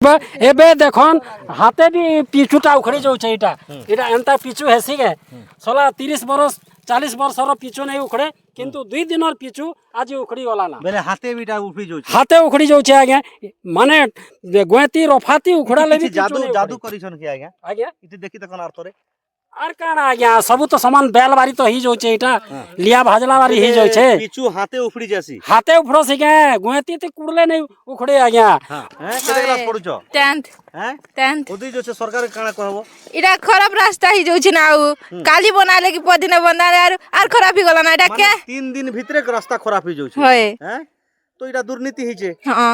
एबे देखन हाथे भी पिछुटा उखड़ी जाउछे एटा एटा एंता पिछु हेसी के 30 बरस 40 वर्षर पिछु नहीं उखड़े किंतु 2 दिनर पिछु आज उखड़ी गला ना बेले हाथे बीटा उखड़ी जाउछे हाथे उखड़ी जाउछे आगे माने गोएती रफाती उखड़ा ले भी जादू जादू करिसन के आगे आगे इति देखि तकन अर्थरे आर काना आगे सब तो समान बेल बारी तो ही जाउछे एटा लिया भाजला बारी ही जाउछे पिछु हाथे उखड़ी जासी हाथे उखड़ो से के गोएती ते कुड़ले नहीं उखड़े आगे हां केते क्लास पढुछो 10th हैं 10th ओदी जो सरकार काना कहबो इरा खराब रास्ता ही जाउछि ना काली बनाले कि पदिन बनाले आर खराब ही गला ना एटा के 3 दिन भितरे रास्ता खराब ही जाउछि होय हैं तो इटा दुर्नीति हिचे हां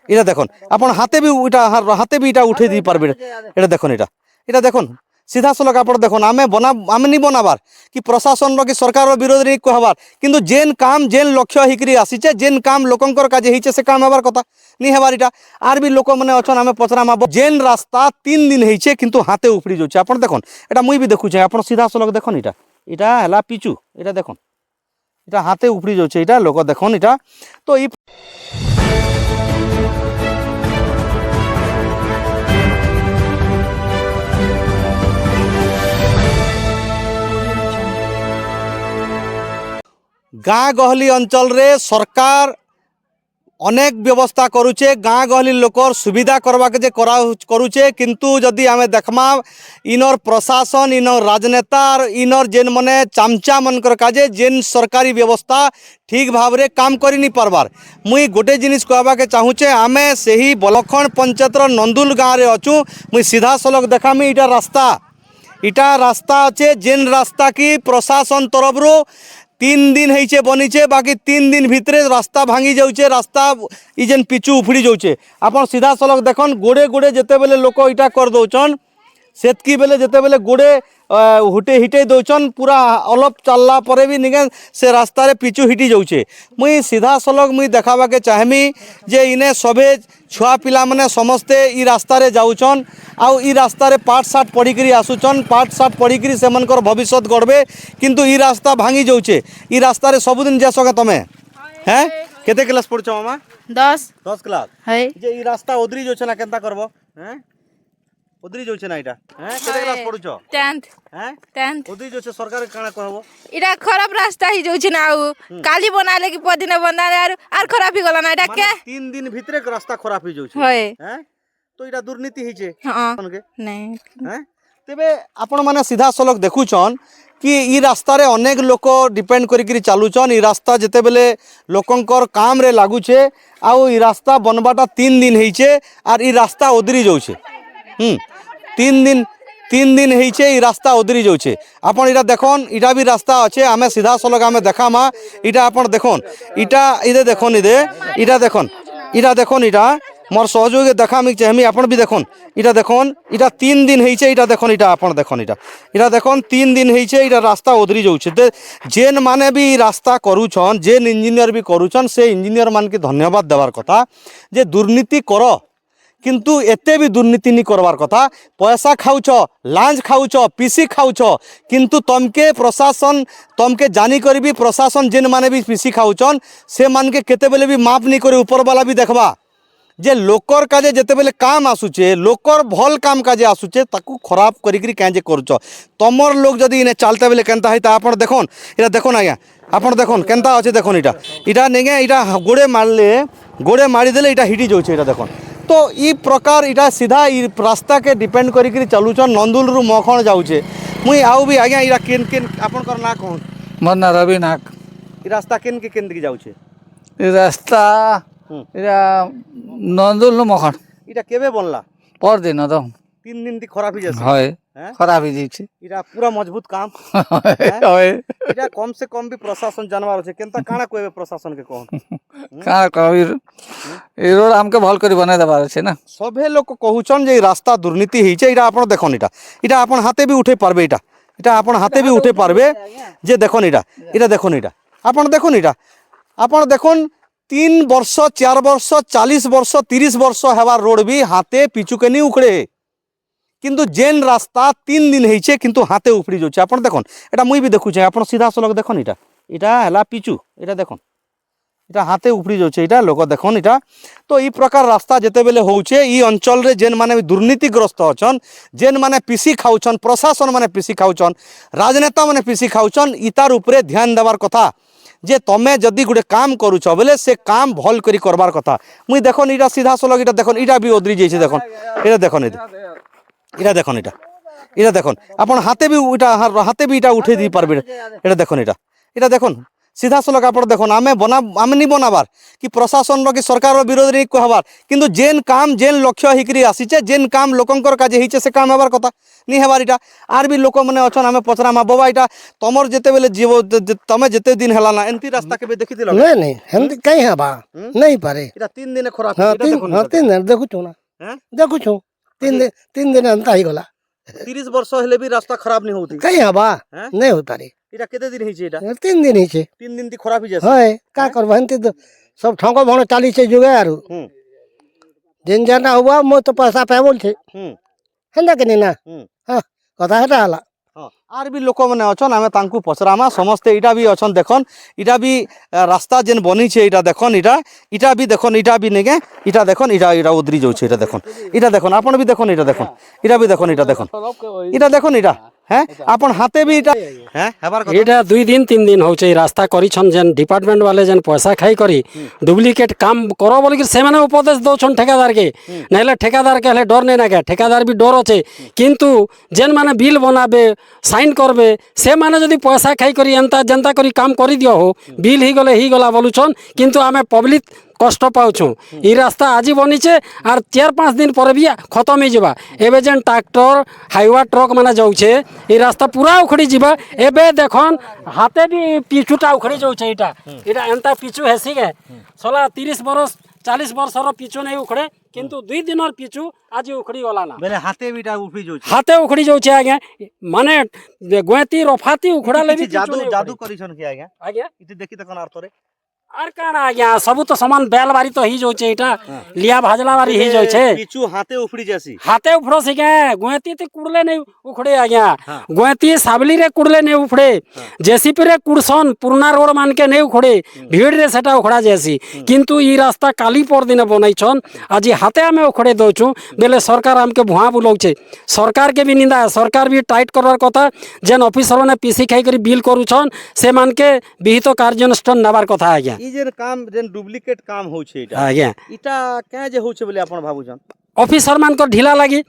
इटा देखन अपन हाथे भी इटा उठे दी पारबे एटा देखन इटा देखन सीधा सलक आप देखो आमे नहीं बनाबार कि प्रशासन कि सरकार विरोध नहीं कहबार किंतु जेन काम जेन लक्ष्य हिकरी आसीचे जेन काम लोकंकर काजे हिचे से काम हेबार कथा नहीं हेबार इटा आर भी लोक माने अछन आमे पचरा माब जेन रास्ता 3 दिन हिचे किंतु हाथे उपड़ी जोचे आपण देखन एटा मुई भी देखुचे आपण सीधा सलक देखन इटा हला पिचू इटा देखन इटा हाथे उपड़ी जोचे इटा लोक देखन इटा तो ई गाँ गहली अंचल रे सरकार अनेक व्यवस्था करुचे गाँ गहली लोकर सुविधा करवा के जे करुचे किंतु जदि आमे देखमा इनर प्रशासन इनर राजनेता इनर जेन मने चामचा मनकर काजे जेन सरकारी व्यवस्था ठीक भाव रे काम करि नहीं पारबार मुई गोटे जिनिस कहबा के चाहूचे आमे सही बलखण पंचायतर नंदुल गाँव रे अछु मुई सीधा सलक देखामी इटा रास्ता अच्छे जेन रास्ता की प्रशासन तरफ रो 3 दिन होइछे बनीचे बाकी 3 दिन भितरे रास्ता भांगी जाउछे रास्ता ई जेन पिचू उफड़ी जाउछे आपन सीधा सलक देखन गोड़े गोड़े जेते बेले लोक इटा कर दउछन सेतकी बेले जेते बेले गोड़े हुटे हिटे दउछन पूरा अलप चलला परे भी निगे से रास्ता रे पिचू हिटी जाउछे मुई सीधा सलक मुई देखाबा के चाहमी जे इने सभे छुआ पिला माने समस्ते ई रास्ता रे जाउछन आउ ई रास्ता रे पाठ साठ पढ़ी करी आसुछन पाठ साठ पढ़ी करी सेमनकर भविष्यत गढ़बे किंतु ई रास्ता भांगी जाउछे ई रास्ता रे सबुदिन जासोगे तमे हैं केते क्लास पढ़छो मामा 10 क्लास है जे ई रास्ता ओदरी जोछे ना केनता करबो हैं ओदरी जोछे ना इटा हैं केते क्लास पढ़छो 10th हैं 10th ओदरी जोछे सरकार काना कहबो इरा खराब रास्ता ही जाउछि ना काली बनाले कि पदिन बनाले आर खराब ही गला ना एटा के 3 दिन भितरे रास्ता खराब ही जाउछे होय हैं तो इटा दुर्नीति हिचे हां नहीं नहीं हैं तेबे आपण माने सीधा सलक देखुछन कि ई रास्ता रे अनेक लोक डिपेंड करी चलुचन ई रास्ता जेते बेले लोकंकर काम रे लागुछे आउ ई रास्ता बनबाटा 3 दिन हेइछे आर ई रास्ता ओदरी जाउछे 3 दिन हेइछे ई रास्ता ओदरी जाउछे आपण इटा देखन इटा भी रास्ता अच्छे आमे सीधा सलक आमे देखामा इटा आपण देखन इटा इदे देखन इटा देखन इटा मोर सहयोगी देखामी चाहमी आपण भी देखन इटा 3 दिन हेइछे इटा देखन इटा आपण देखन इटा देखन 3 दिन हेइछे इटा रास्ता ओदरी जाउछे ते जेन माने भी रास्ता करूछन जेन इंजीनियर भी करूछन से इंजीनियर मान के धन्यवाद देवार कथा जे दुर्नीति कर किंतु एते भी दुर्नीति नहीं करवार कथा पैसा खाउछ लांच खाउछ पीसी खाउछ किंतु तमके प्रशासन तमके जानी करी भी प्रशासन जेन माने भी पीसी खाउछन से मान के केते बेले भी माप नहीं करे ऊपर वाला भी देखबा जे लोकर काजे जेते बेले काम आसुचे लोकर भल काम काजे आसुचे ताकू खराब करिकरी काजे करूछ तमर लोग जदी इने चलते बेले केनता हैता आपण देखन इटा देखन आज्ञा आपण देखन केनता अछि देखन इटा नेगे इटा गोड़े मारी देले इटा हिटी जाउछे इटा देखन तो ई प्रकार इटा सीधा ई रास्ता के डिपेंड करिकरी चलुछन नंदुल रु मखण जाउछे मुई आउ भी आज्ञा इटा केन आपण कर ना कोन मोर ना रवि नाग ई रास्ता केन के जाउछे ई रास्ता इरा नंदुल नु मखण इटा केबे बनला पर दिन तो 3 दिन ती खराब ही जैसे होय खराब ही दिछि इटा पूरा मजबूत काम होय इटा कम से कम भी प्रशासन जानवर আছে केनता काना कोबे प्रशासन के कोन का कबीर ई रोड हमके भल करी बना देबार छै ना सभे लोक कहउछन जे रास्ता दुर्नीति हिचे इटा आपण देखन इटा आपण हाथे भी उठे पारबे इटा आपण हाथे भी उठे पारबे जे देखन इटा देखन आपण देखन आपण देखन 3 वर्ष 4 वर्ष 40 वर्ष 30 वर्ष हेबार रोड भी हाथे पिचू के नहीं उखड़े किंतु जेन रास्ता 3 दिन हेइछे किंतु हाथे उफड़ी जाउछे आपण देखन एटा मुई भी देखुछे आपण सीधा सलक देखन इटा हला पिचू इटा देखन এটা হাতে উপড়ি যাচ্ছে এটা লোক দেখুন এটা তো এই প্রকার রাস্তা যেতেবেলে হচ্ছে এই অঞ্চলের যেন মানে দুর্নীতিগ্রস্ত অছন যেন মানে পিসি খাউছন প্রশাসন মানে পিসি খাউছন রাজনেতা মানে পিসি খাউছন ইতার উপরে ধ্যান দেবার কথা যে তুমি যদি গোটে কাম করুছ বলে সে কাম ভাল করে করবার কথা মুই দেখুন এটা সিধা সলগ এটা দেখুন এটা বি ওদরি যাইছে দেখুন এটা দেখুন এটা দেখুন এটা দেখুন আপনার হাতে বি এটা হাতে বি এটা উঠে দিয়ে পারবে এটা দেখুন এটা দেখুন সিধা সলগ আপনার দেখুন আমি নি বনাবার কি প্রশাসনর কি সরকারের বিরোধী নি কহবার কিন্তু যেন কাম যেন লক্ষ্য হইকরি আসিছে যেন কাম লোকঙ্কর কাজে হইছে সে কাম হবার কথা নি হবার এটা আর বি লোক মানে অছন আমি পচরামা বাবা এটা তোমার যেতেবেলে জীব তুমি যেতে দিন হেলা না এমতি রাস্তা কেবে দেখি দিল नहीं नहीं हम कहीं हवा नहीं पारे এটা 3 দিনে খরাপ हाँ এটা तीन দেখুন हाँ तीन दिन देखु छो ना হ্যাঁ देखु छो तीन दिन अंत ही गला 30 বর্ষ হলে বি রাস্তা খারাপ নি হউতি कहीं हवा हाँ? नहीं हो पारे এটা কেতে দিন হইছে এটা 3 दिन ही छे 3 দিন দি খারাপ হই যাচ্ছে है का करबा हंती तो सब ठंको भण चाली छे जुगे आरु হুম जिन जाना हुआ मो तो पैसा पे बोल छे হুম हंदा के ना হুম हां कथा हटा हला हाँ आर भी लोक मैंने अच्छन आम तांकु पचरामा समस्ते इटा भी अच्छन देखन इटा भी रास्ता जेन बनी छे इटा देखन इटा भी देखन इटा भी नेगे इटा देखन इटा उदरी जाउछे इटा देखन आपण भी देखन इटा देखन इटा देखन इटा হ্যাঁ আপন হাতে বি এটা হ্যাঁ হেবার কথা এটা 2 দিন 3 দিন হচ্ছে এই রাস্তা করিছন যেন ডিপার্টমেন্ট वाले যেন পয়সা খাই করি ডুপ্লিকেট কাম করো বলি কি সেমানে উপদেশ দউছন ঠিকাদার কে নাইলে ঠিকাদার কে হলে ডর নেই না কে ঠিকাদার বি ডর আছে কিন্তু যেন মানে বিল বনাবে সাইন করবে সে মানে যদি পয়সা খাই করি এন্তা জনতা করি কাম করি দিও হো বিল হি গলা বলুছন কিন্তু আমি পাবলিক কষ্ট পাউছু এই রাস্তা আজি বনিছে আর 4-5 দিন পরে বি খতম হয়ে যাবা এবে যেন ট্রাক্টর হাইওয়া ট্রক মানে যাউছে এই রাস্তা পুরা উখড়ি যাবা এবে দেখুন হাতে বি পিছুটা উখড়ি যাউছে এটা এন্তা পিছু হেসি গে সলা 30 বরস 40 বর্ষর পিছু নেই উখড়ে কিন্তু 2 দিনের পিছু আজি উখড়ি গলা না বেলে হাতে বিটা উঠি যাউছে হাতে উখড়ি যাউছে আগে মানে গোয়েতি রফাতি উখড়ালে বি জাদু করিছন কি আজ্ঞা আগে ইতি দেখি তখন আর তোরে আর কানা আজ্ঞা সবু তো সমান বেল বাড়ি তো হি যাচ্ছে এটা লিয়া ভাজলা বাড়ি হি যাচ্ছে পিছু হাতে উফড়ি যাসি হাতে উফড়ছে কে গোয়েতি তে কুড়লে নেই উখড়ে আজ্ঞা গোয়েতি সাবলি রে কুড়লে নেই উখড়ে জেসিপি রে কুড়সন পুরনা রোড মানকে নেই উখড়ে ভিড় রে সেটা উখড়া যাসি কিন্তু এই রাস্তা কালি পর দিনে বনাইছন আজি হাতে আমি উখড়ে দউছু বেলে সরকার আমকে ভুয়া বুলাউছে সরকার কে বি নিন্দা সরকার বি টাইট করবার কথা যেন অফিসর মানে পিসি খাই করে বিল করুছন সে মানকে বিহিত কার্যানুষ্ঠান নেবার কথা আজ্ঞা ই যে কাম যেন ডুপ্লিকেট কাম হচ্ছে এটা আজ্ঞা এটা কে যে হচ্ছে বলে আপন ভাবুছন অফিসর মানকর ঢিলা লাগি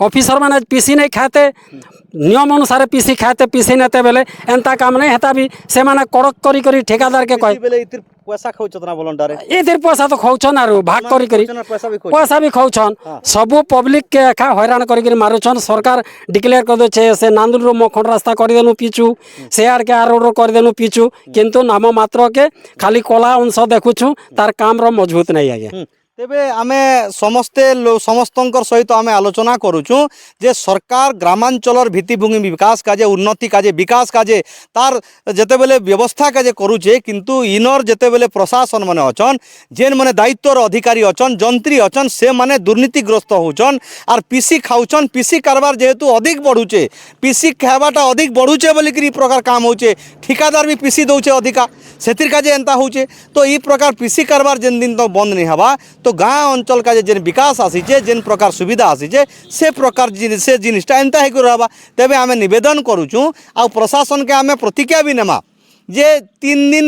অফিসর মানে পিসি নাই খাতে নিয়ম অনুসারে পিসি খাতে পিসি নেতে বেলে এন্তা কাম নাই হেতা বি সে মানে কড়ক করি ঠিকাদার কে কয় বেলে ইতির পয়সা খাউছত না বলন ডারে এদের পয়সা তো খাউছন আর ভাগ করি পয়সা বি খাউছন সবু পব্লিক কে একা হয়রান করি মারুছন সরকার ডিক্লেয়ার করে দিচ্ছে সে নান্দুর মখন রাস্তা করে দেনু পিছু সে আর কে আর করে দেনু পিছু কিন্তু নাম মাত্র কে খালি কলা অংশ দেখুছু তার কামর মজবুত নাই আগে তেবে আমি সমস্তঙ্কর সহিত আমি আলোচনা করুছু যে সরকার গ্রামাঞ্চলর ভিত্তিভূমি বিকাশ কাজে উন্নতি কাজে বিকাশ কাজে তার যেতেবেলে ব্যবস্থা কাজে করুছে কিন্তু ইনর যেতেবেলে প্রশাসন মানে অছন যেন মানে দায়িত্বর অধিকারী অছন যন্ত্রী অছন সে মানে দুর্নীতিগ্রস্ত হউছন আর পিসি খাউছন পিসি কারবার যেহেতু অধিক বড়ুছে পিসি খাইবাটা অধিক বড়ুছে বলিকি এই প্রকার কাম হচ্ছে ঠিকাদার বি পিসি দউছে অধিকা সেতির কাজে এন্তা হচ্ছে তো এই প্রকার পিসি কারবার যেন দিন তো বন্ধ নি হবা তো গাঁ অঞ্চল কাজে যেন বিকাশ আসিছে যেন প্রকার সুবিধা আসিছে সে প্রকার সে জিনিসটা এন্তা হয়ে করে হবা তেবে আমি নিবেদন করুছু আর প্রশাসনকে আমি প্রতিক্রিয়া বি নেমা যে 3 দিন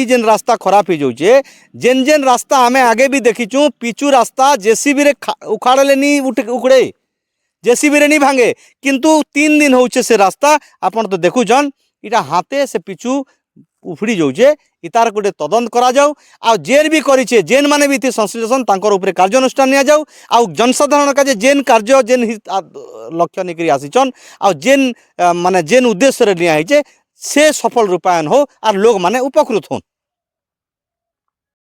যেন রাস্তা খারাপ হয়ে যাচ্ছে যেন রাস্তা আমি আগে বি দেখিছু পিছু রাস্তা জেসিবি রে উখাড়লে নি উখড়ে জেসিবি রে নি ভাঙে কিন্তু 3 দিন হচ্ছে সে রাস্তা আপনার তো দেখুছন এটা হাতে সে পিছু উফড়ি যাচ্ছে ইতার গোটে তদন্ত করা যাও আর জেন বি করেছে জেন মানে বি সংশ্লেষণ তাঁর উপরে কার্যানুষ্ঠান নিয়া যাও আর জনসাধারণ কাজে জেন কার্য জেন লক্ষ্য নিয়ে আসিছন আর জেন মানে জেন উদ্দেশ্যে নিয়া হয়েছে সে সফল রূপায়ণ হোক আর লোক মানে উপকৃত হন।